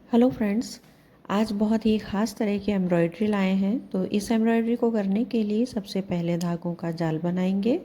Hello friends. आज बहुत ही ख़ास तरह की एम्ब्रॉयडरी लाए हैं। तो इस एम्ब्रॉयडरी को करने के लिए सबसे पहले धागों का जाल बनाएंगे।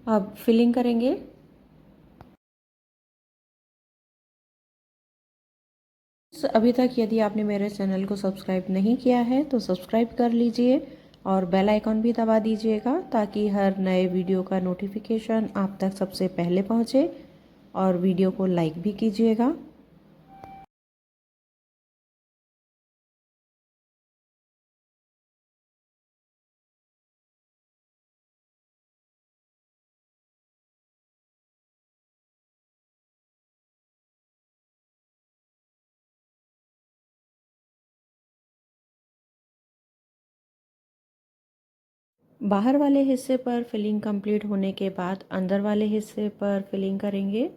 अब फिलिंग करेंगे। अभी तक यदि आपने मेरे चैनल को सब्सक्राइब नहीं किया है तो सब्सक्राइब कर लीजिए और बेल आइकॉन भी दबा दीजिएगा ताकि हर नए वीडियो का नोटिफिकेशन आप तक सबसे पहले पहुंचे। और वीडियो को लाइक भी कीजिएगा। बाहर वाले हिस्से पर फिलिंग कंप्लीट होने के बाद अंदर वाले हिस्से पर फिलिंग करेंगे।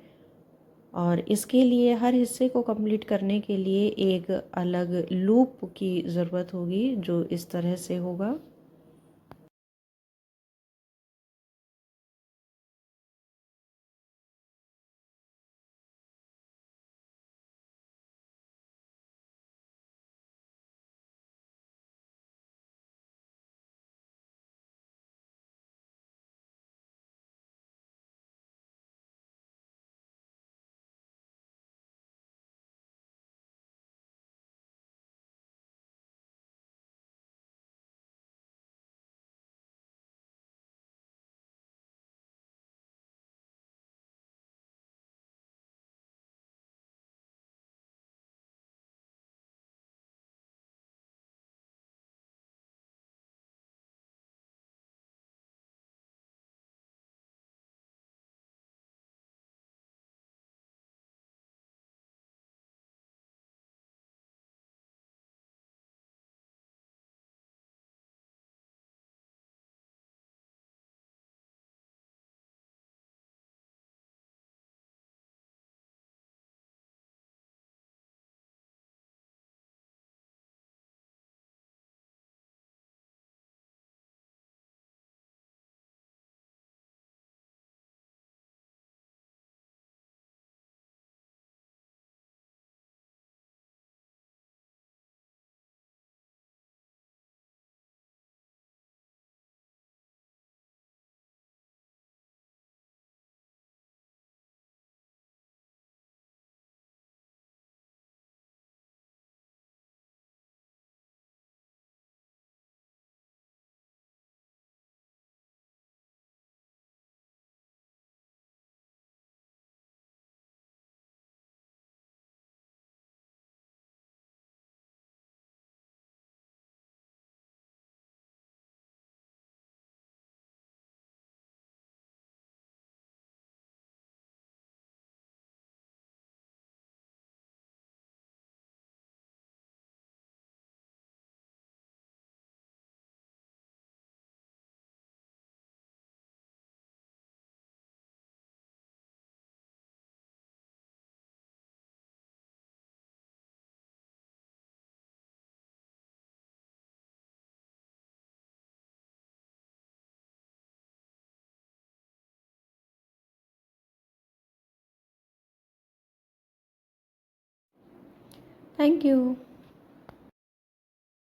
और इसके लिए हर हिस्से को कंप्लीट करने के लिए एक अलग लूप की ज़रूरत होगी जो इस तरह से होगा। Thank you.